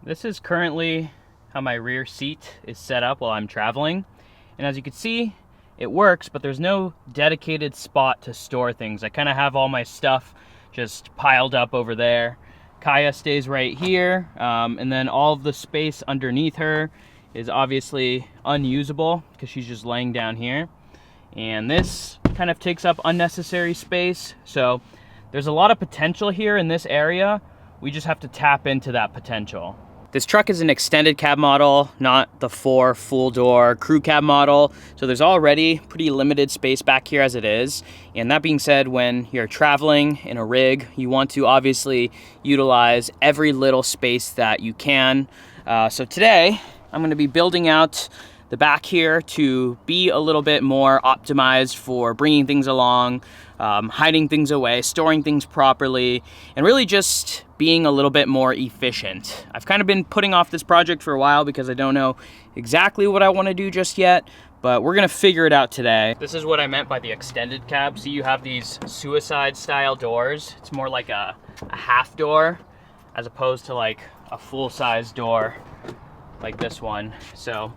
This is currently how my rear seat is set up while I'm traveling. And as you can see, it works, but there's no dedicated spot to store things. I kind of have all my stuff just piled up over there. Kaya stays right here, and then all of the space underneath her is obviously unusable because she's just laying down here. And this kind of takes up unnecessary space. So there's a lot of potential here in this area. We just have to tap into that potential. This truck is an extended cab model, not the 4 full door crew cab model. So there's already pretty limited space back here as it is. And that being said, when you're traveling in a rig, you want to obviously utilize every little space that you can. So today I'm going to be building out the back here to be a little bit more optimized for bringing things along, hiding things away, storing things properly, and really just being a little bit more efficient. I've kind of been putting off this project for a while because I don't know exactly what I want to do just yet, but we're gonna figure it out today. This is what I meant by the extended cab. So you have these suicide style doors. It's more like a half door as opposed to like a full size door like this one. So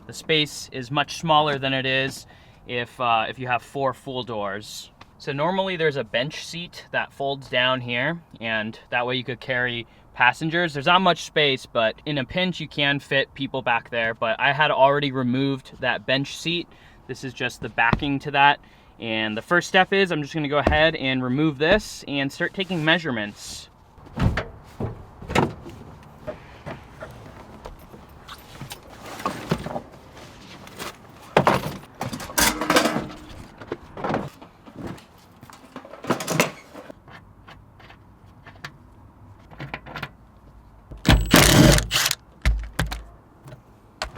the space is much smaller than it is if you have 4 full doors. So normally there's a bench seat that folds down here, and that way you could carry passengers. There's not much space, but in a pinch you can fit people back there. But I had already removed that bench seat. This is just the backing to that. And the first step is I'm just gonna go ahead and remove this and start taking measurements.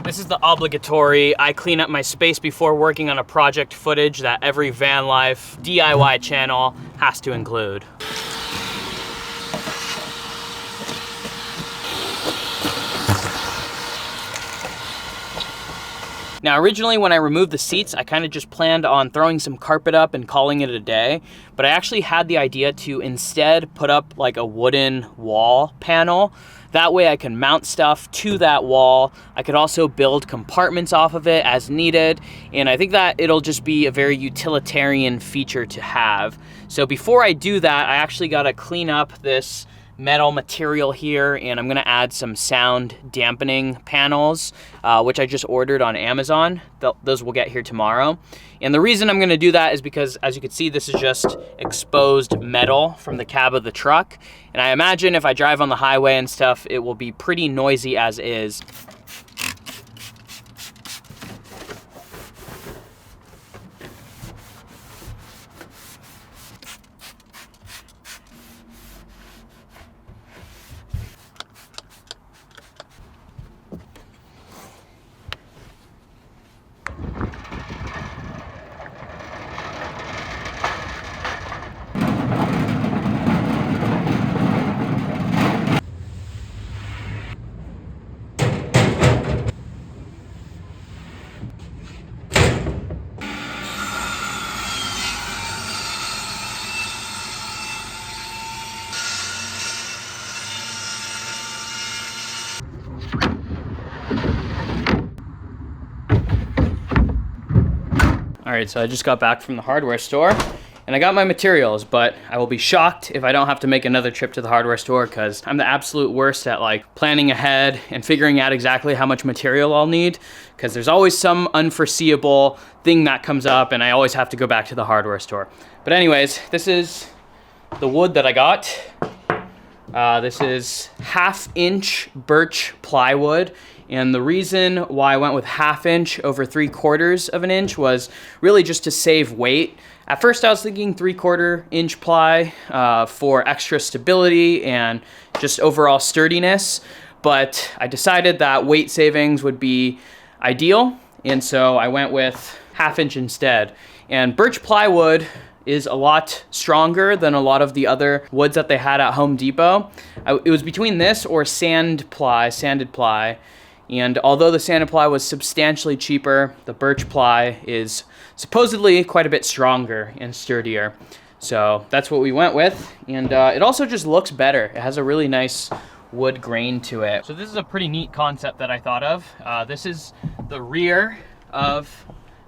This is the obligatory I clean up my space before working on a project footage that every van life DIY channel has to include. Now, originally when I removed the seats, I kind of just planned on throwing some carpet up and calling it a day, but I actually had the idea to instead put up like a wooden wall panel. That way I can mount stuff to that wall. I could also build compartments off of it as needed, and I think that it'll just be a very utilitarian feature to have. So before I do that, I actually gotta clean up this metal material here, and I'm gonna add some sound dampening panels, which I just ordered on Amazon. Those will get here tomorrow. And the reason I'm gonna do that is because, as you can see, this is just exposed metal from the cab of the truck. And I imagine if I drive on the highway and stuff, it will be pretty noisy as is. All right, so I just got back from the hardware store and I got my materials, but I will be shocked if I don't have to make another trip to the hardware store because I'm the absolute worst at like planning ahead and figuring out exactly how much material I'll need, because there's always some unforeseeable thing that comes up and I always have to go back to the hardware store. But anyways, this is the wood that I got. This is 1/2 inch birch plywood. And the reason why I went with 1/2 inch over 3/4 of an inch was really just to save weight. At first I was thinking 3/4 inch ply for extra stability and just overall sturdiness, but I decided that weight savings would be ideal, and so I went with 1/2 inch instead. And birch plywood is a lot stronger than a lot of the other woods that they had at Home Depot. It was between this or sanded ply. And although the sanded ply was substantially cheaper, the birch ply is supposedly quite a bit stronger and sturdier. So that's what we went with. And it also just looks better. It has a really nice wood grain to it. So this is a pretty neat concept that I thought of. This is the rear of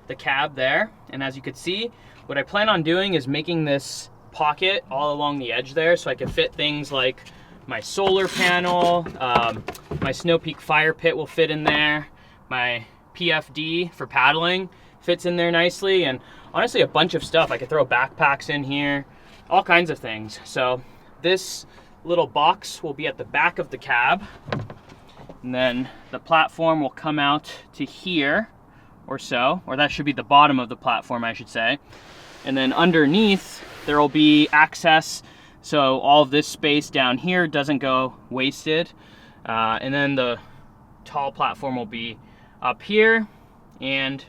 the cab there. And as you can see, what I plan on doing is making this pocket all along the edge there so I can fit things like my solar panel, my Snow Peak fire pit will fit in there, my PFD for paddling fits in there nicely, and honestly a bunch of stuff. I could throw backpacks in here, all kinds of things. So this little box will be at the back of the cab, and then the platform will come out to here or so, or that should be the bottom of the platform, I should say. And then underneath there will be access, so all of this space down here doesn't go wasted. And then the tall platform will be up here and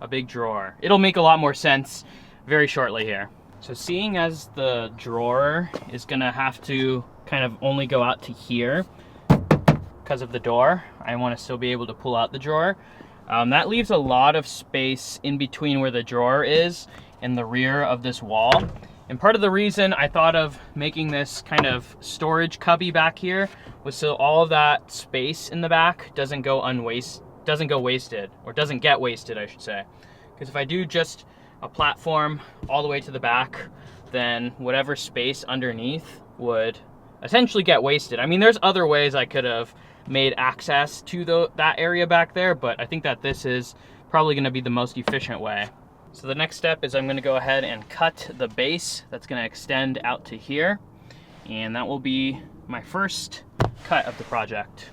a big drawer. It'll make a lot more sense very shortly here. So seeing as the drawer is gonna have to kind of only go out to here because of the door, I want to still be able to pull out the drawer. That leaves a lot of space in between where the drawer is and the rear of this wall. And part of the reason I thought of making this kind of storage cubby back here was so all of that space in the back doesn't get wasted, I should say. Because if I do just a platform all the way to the back, then whatever space underneath would essentially get wasted. I mean, there's other ways I could have made access to that area back there, but I think that this is probably gonna be the most efficient way. So the next step is I'm gonna go ahead and cut the base that's gonna extend out to here, and that will be my first cut of the project.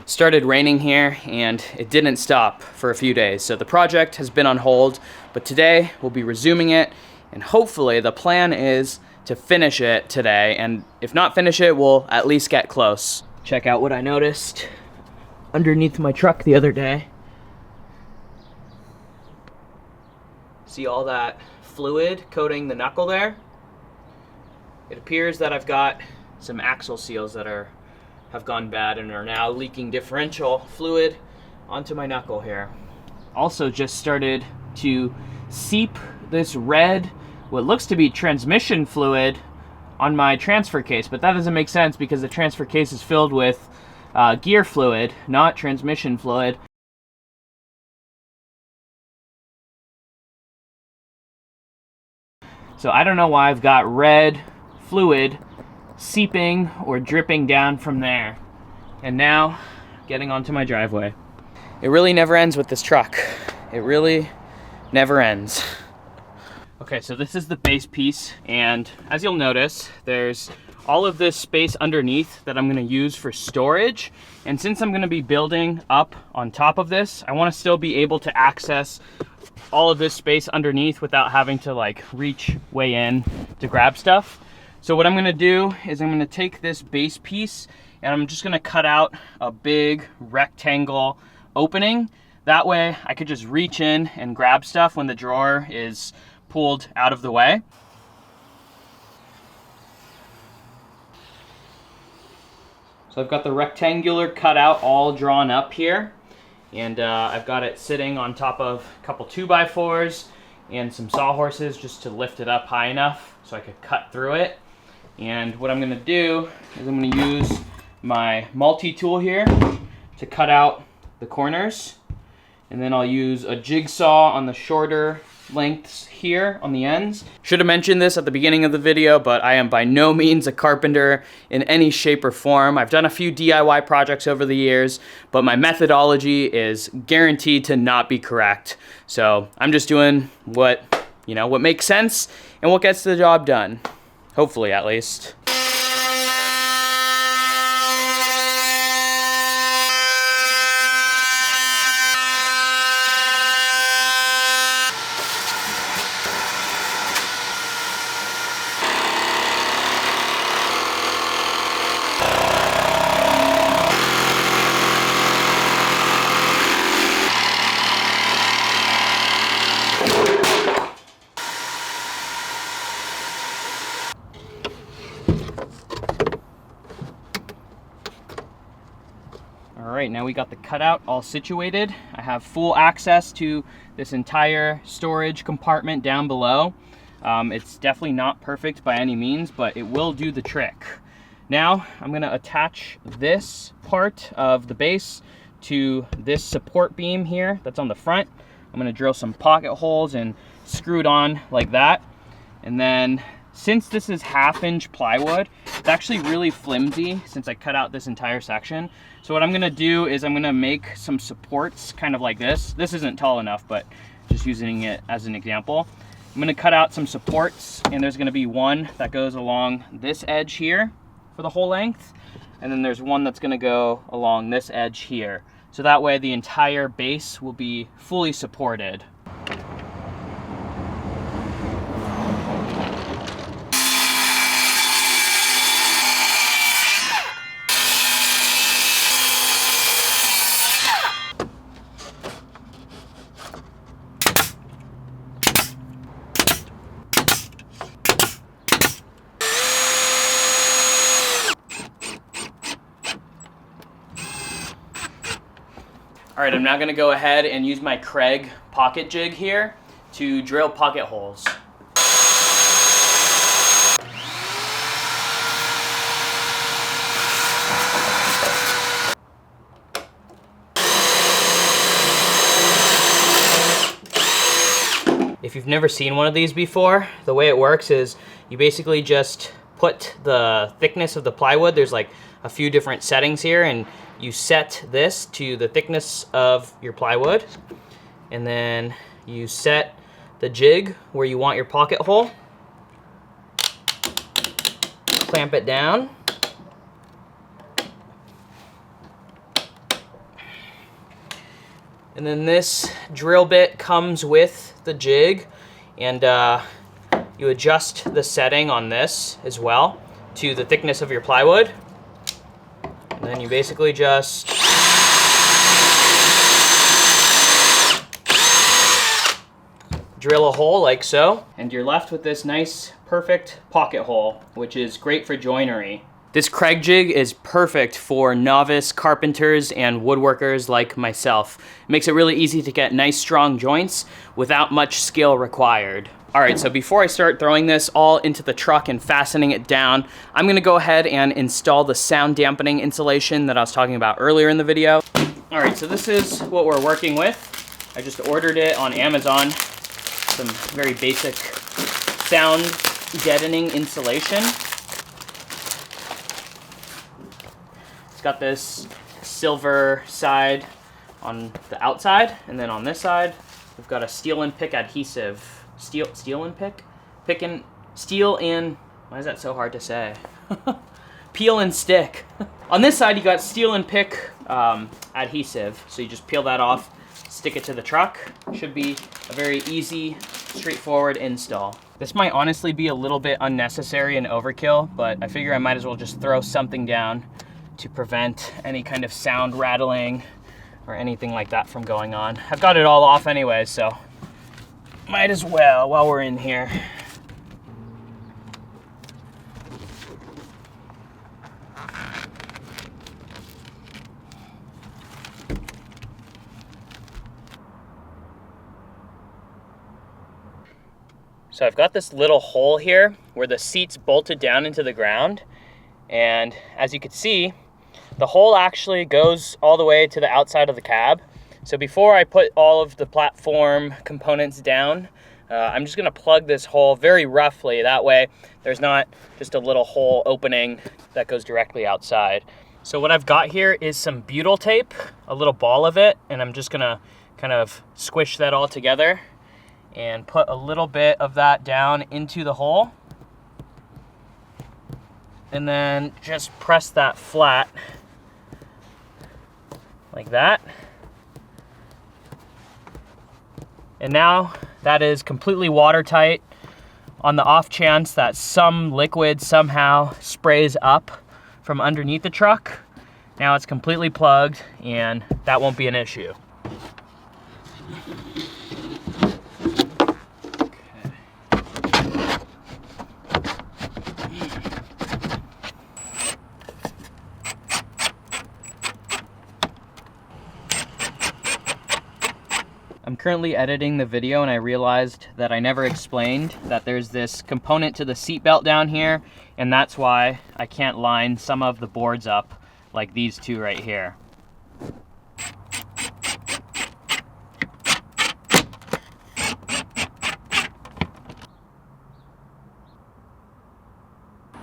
Started raining here and it didn't stop for a few days, so the project has been on hold, but today we'll be resuming it, and hopefully the plan is to finish it today, and if not finish it, we'll at least get close. Check out what I noticed underneath my truck the other day. See all that fluid coating the knuckle there? It appears that I've got some axle seals that have gone bad and are now leaking differential fluid onto my knuckle here. Also just started to seep this red, what looks to be transmission fluid on my transfer case, but that doesn't make sense because the transfer case is filled with gear fluid, not transmission fluid. So I don't know why I've got red fluid seeping or dripping down from there. And now, getting onto my driveway. It really never ends with this truck. It really never ends. Okay, so this is the base piece, and as you'll notice, there's all of this space underneath that I'm gonna use for storage. And since I'm gonna be building up on top of this, I wanna still be able to access all of this space underneath without having to like reach way in to grab stuff. So what I'm gonna do is I'm gonna take this base piece and I'm just gonna cut out a big rectangle opening. That way I could just reach in and grab stuff when the drawer is pulled out of the way. So I've got the rectangular cutout all drawn up here, and I've got it sitting on top of a couple 2x4s and some sawhorses just to lift it up high enough so I could cut through it. And what I'm gonna do is I'm gonna use my multi-tool here to cut out the corners, and then I'll use a jigsaw on the shorter lengths here on the ends. Should have mentioned this at the beginning of the video, but I am by no means a carpenter in any shape or form. I've done a few DIY projects over the years, but my methodology is guaranteed to not be correct. So I'm just doing what makes sense and what gets the job done. Hopefully, at least. right, now we got the cutout all situated. I have full access to this entire storage compartment down below. It's definitely not perfect by any means, but it will do the trick. Now I'm gonna attach this part of the base to this support beam here that's on the front. I'm gonna drill some pocket holes and screw it on like that. And then since this is 1/2-inch plywood, it's actually really flimsy since I cut out this entire section. So what I'm gonna do is I'm gonna make some supports kind of like this. This isn't tall enough, but just using it as an example. I'm gonna cut out some supports, and there's gonna be one that goes along this edge here for the whole length. And then there's one that's gonna go along this edge here. So that way the entire base will be fully supported. All right, I'm now gonna go ahead and use my Craig pocket jig here to drill pocket holes. If you've never seen one of these before, the way it works is you basically just put the thickness of the plywood. There's like a few different settings here, and you set this to the thickness of your plywood, and then you set the jig where you want your pocket hole, clamp it down, and then this drill bit comes with the jig, and you adjust the setting on this as well to the thickness of your plywood. And then you basically just drill a hole like so, and you're left with this nice, perfect pocket hole, which is great for joinery. This Craig jig is perfect for novice carpenters and woodworkers like myself. It makes it really easy to get nice, strong joints without much skill required. All right, so before I start throwing this all into the truck and fastening it down, I'm gonna go ahead and install the sound dampening insulation that I was talking about earlier in the video. All right, so this is what we're working with. I just ordered it on Amazon. Some very basic sound deadening insulation. It's got this silver side on the outside, and then on this side, we've got a steel and pick adhesive. Steel and pick? Steel and, why is that so hard to say? Peel and stick. On this side, you got steel and pick adhesive. So you just peel that off, stick it to the truck. Should be a very easy, straightforward install. This might honestly be a little bit unnecessary and overkill, but I figure I might as well just throw something down to prevent any kind of sound rattling or anything like that from going on. I've got it all off anyway, so might as well while we're in here. So I've got this little hole here where the seat's bolted down into the ground, and as you can see, the hole actually goes all the way to the outside of the cab. So before I put all of the platform components down, I'm just gonna plug this hole very roughly. That way there's not just a little hole opening that goes directly outside. So what I've got here is some butyl tape, a little ball of it, and I'm just gonna kind of squish that all together and put a little bit of that down into the hole. And then just press that flat like that. And now that is completely watertight. On the off chance that some liquid somehow sprays up from underneath the truck, now it's completely plugged and that won't be an issue. I'm currently editing the video and I realized that I never explained that there's this component to the seat belt down here, and that's why I can't line some of the boards up like these two right here.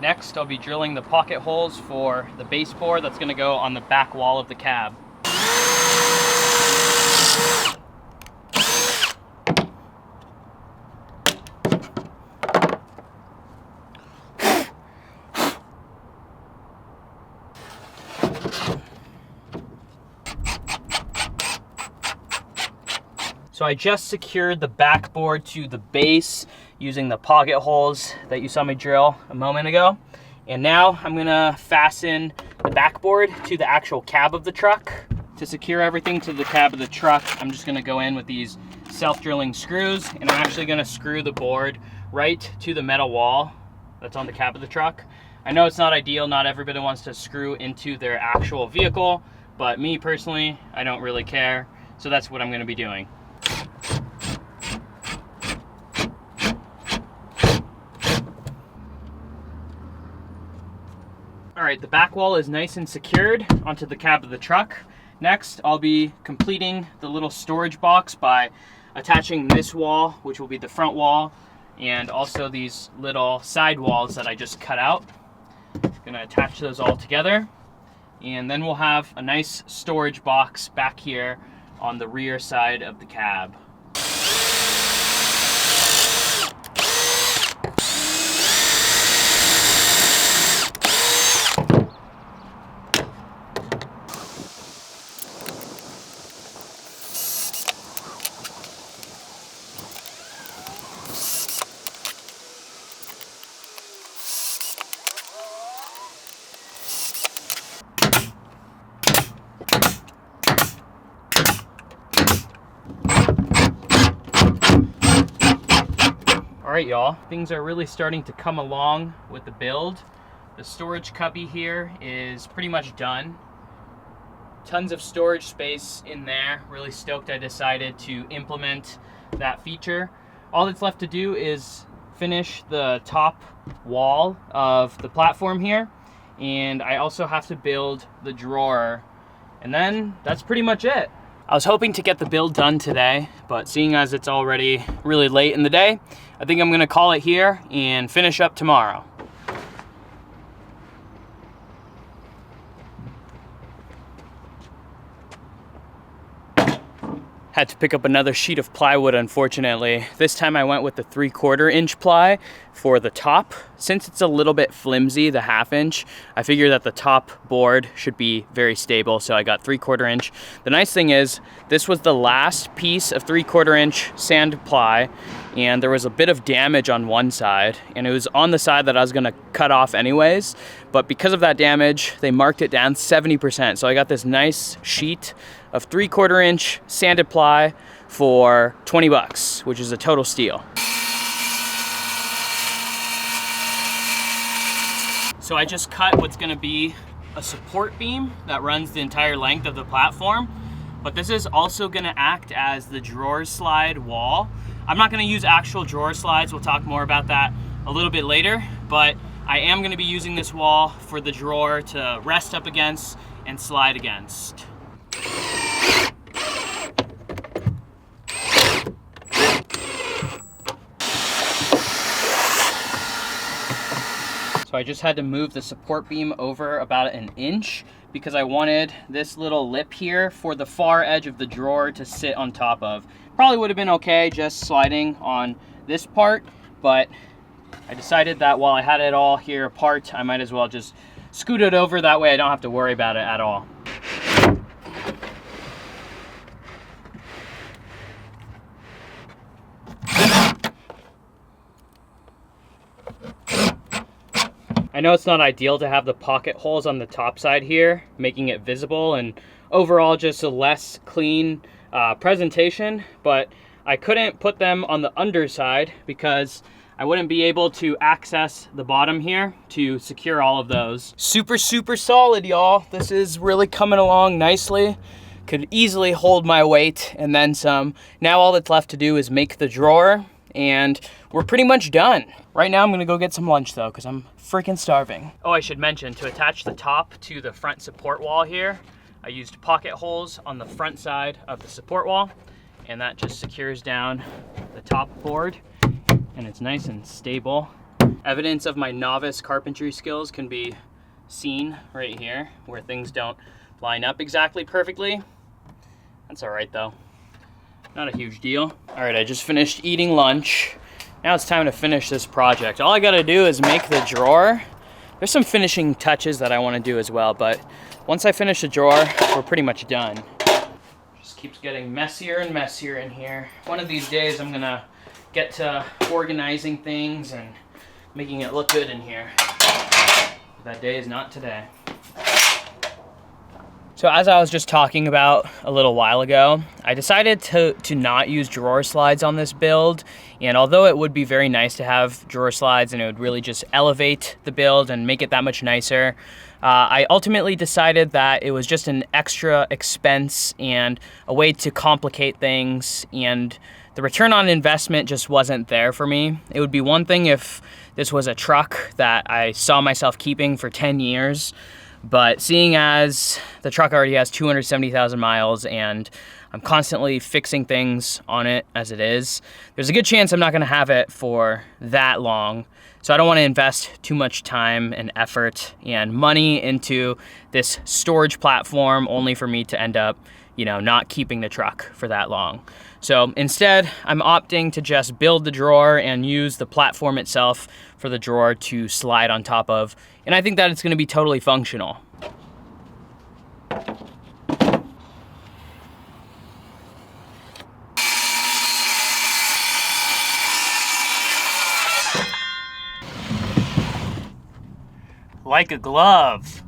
Next, I'll be drilling the pocket holes for the baseboard that's going to go on the back wall of the cab. So I just secured the backboard to the base using the pocket holes that you saw me drill a moment ago. And now I'm gonna fasten the backboard to the actual cab of the truck. To secure everything to the cab of the truck, I'm just gonna go in with these self-drilling screws, and I'm actually gonna screw the board right to the metal wall that's on the cab of the truck. I know it's not ideal, not everybody wants to screw into their actual vehicle, but me personally, I don't really care. So that's what I'm gonna be doing. All right, the back wall is nice and secured onto the cab of the truck. Next, I'll be completing the little storage box by attaching this wall, which will be the front wall, and also these little side walls that I just cut out. Gonna attach those all together, and then we'll have a nice storage box back here on the rear side of the cab. All right, y'all, things are really starting to come along with the build. The storage cubby here is pretty much done. Tons of storage space in there. Really stoked I decided to implement that feature. All that's left to do is finish the top wall of the platform here, and I also have to build the drawer, and then that's pretty much it. I was hoping to get the build done today, but seeing as it's already really late in the day, I think I'm gonna call it here and finish up tomorrow. Had to pick up another sheet of plywood, unfortunately. This time I went with the 3/4 inch ply for the top. Since it's a little bit flimsy, the 1/2 inch, I figured that the top board should be very stable, so I got 3/4 inch. The nice thing is, this was the last piece of 3/4 inch sand ply, and there was a bit of damage on one side, and it was on the side that I was gonna cut off anyways, but because of that damage, they marked it down 70%. So I got this nice sheet of 3/4 inch sanded ply for 20 bucks, which is a total steal. So I just cut what's gonna be a support beam that runs the entire length of the platform, but this is also gonna act as the drawer slide wall. I'm not gonna use actual drawer slides, we'll talk more about that a little bit later, but I am gonna be using this wall for the drawer to rest up against and slide against. So I just had to move the support beam over about 1 inch because I wanted this little lip here for the far edge of the drawer to sit on top of. Probably would have been okay just sliding on this part, but I decided that while I had it all here apart, I might as well just scoot it over, that way I don't have to worry about it at all. I know it's not ideal to have the pocket holes on the top side here, making it visible and overall just a less clean presentation, but I couldn't put them on the underside because I wouldn't be able to access the bottom here to secure all of those. Super solid, y'all. This is really coming along nicely. could easily hold my weight and then some. Now all that's left to do is make the drawer, and we're pretty much done. Right now I'm gonna go get some lunch though, because I'm freaking starving. Oh, I should mention, to attach the top to the front support wall here, I used pocket holes on the front side of the support wall, and that just secures down the top board, and it's nice and stable. Evidence of my novice carpentry skills can be seen right here, where things don't line up exactly perfectly. That's all right though. Not a huge deal. All right, I just finished eating lunch. Now it's time to finish this project. All I gotta do is make the drawer. There's some finishing touches that I wanna do as well, but once I finish the drawer, we're pretty much done. Just keeps getting messier and messier in here. One of these days I'm gonna get to organizing things and making it look good in here. That day is not today. So as I was just talking about a little while ago, I decided to not use drawer slides on this build. And although it would be very nice to have drawer slides and it would really just elevate the build and make it that much nicer, I ultimately decided that it was just an extra expense and a way to complicate things, and the return on investment just wasn't there for me. It would be one thing if this was a truck that I saw myself keeping for 10 years, but seeing as the truck already has 270,000 miles and I'm constantly fixing things on it as it is, there's a good chance I'm not gonna have it for that long. So I don't wanna invest too much time and effort and money into this storage platform only for me to end up, not keeping the truck for that long. So instead, I'm opting to just build the drawer and use the platform itself for the drawer to slide on top of. And I think that it's gonna be totally functional. Like a glove.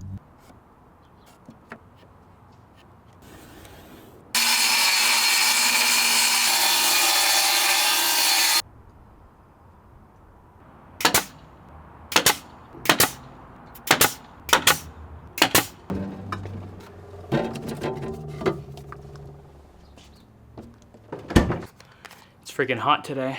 It's freaking hot today.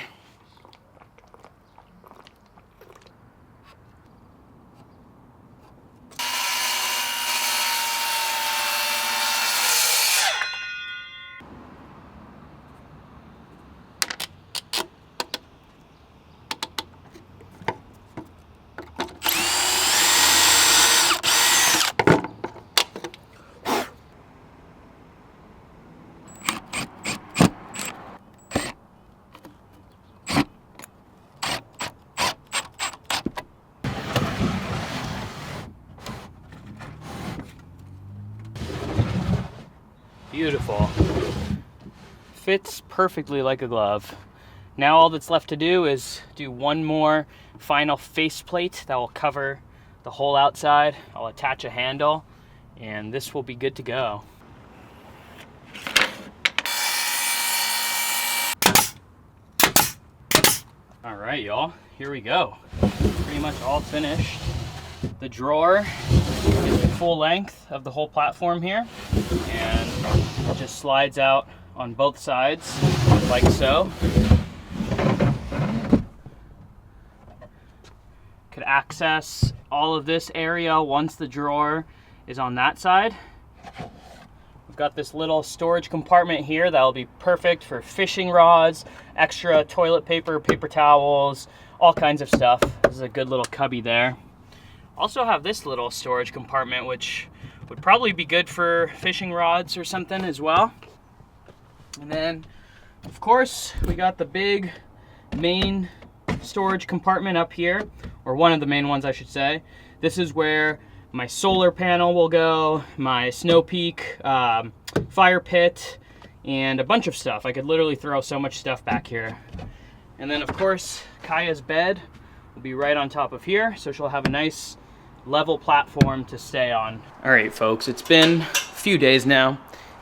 Beautiful. Fits perfectly like a glove. Now all that's left to do is do one more final faceplate that will cover the whole outside. I'll attach a handle and this will be good to go. All right, y'all, here we go. Pretty much all finished. The drawer is the full length of the whole platform here, and it just slides out on both sides like so. Could access all of this area once the drawer is on that side. We've got this little storage compartment here that will be perfect for fishing rods, extra toilet paper, paper towels, all kinds of stuff. This is a good little cubby there. Also have this little storage compartment, which would probably be good for fishing rods or something as well. And then, of course, we got the big main storage compartment up here, or one of the main ones, I should say. This is where my solar panel will go, my snow peak, fire pit, and a bunch of stuff. I could literally throw so much stuff back here. And then, of course, Kaya's bed will be right on top of here, so she'll have a nice level platform to stay on. All right, folks, it's been a few days now,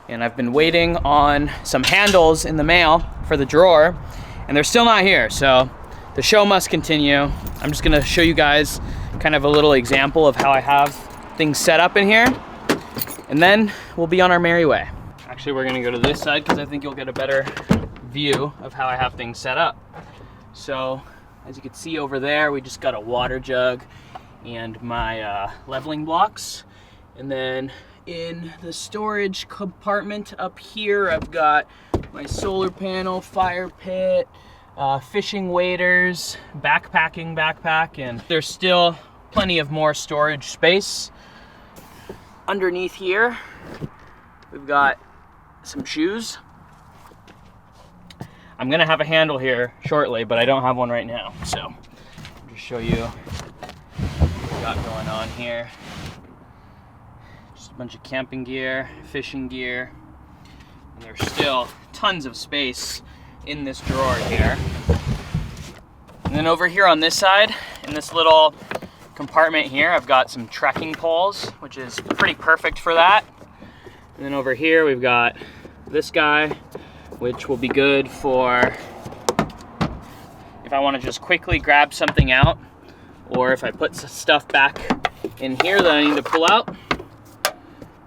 and I've been waiting on some handles in the mail for the drawer, and they're still not here, so the show must continue. I'm just gonna show you guys kind of a little example of how I have things set up in here, and then we'll be on our merry way. I Actually, we're gonna go to this side because I think you'll get a better view of how I have things set up. So, as you can see over there, we just got a water jug and my leveling blocks. And then in the storage compartment up here, I've got my solar panel, fire pit, fishing waders, backpacking backpack, and there's still plenty of more storage space. Underneath here, we've got some shoes. I'm gonna have a handle here shortly, but I don't have one right now. So I'll just show you what we got going on here. Just a bunch of camping gear, fishing gear, and there's still tons of space in this drawer here. And then over here on this side, in this little compartment here, I've got some trekking poles, which is pretty perfect for that. And then over here we've got this guy, which will be good for if I want to just quickly grab something out, or if I put stuff back in here that I need to pull out.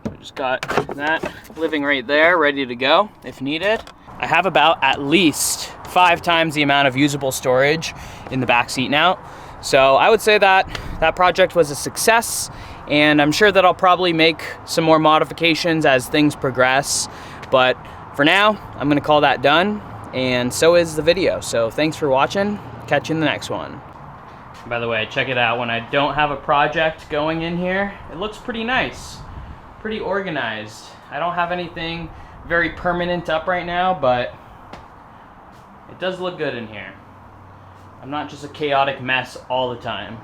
I just got that living right there, ready to go if needed. I have about at least 5 times the amount of usable storage in the back seat now. So I would say that that project was a success, and I'm sure that I'll probably make some more modifications as things progress. But for now, I'm gonna call that done, and so is the video. So thanks for watching. Catch you in the next one. By the way, check it out. When I don't have a project going in here, it looks pretty nice, pretty organized. I don't have anything very permanent up right now, but it does look good in here. I'm not just a chaotic mess all the time.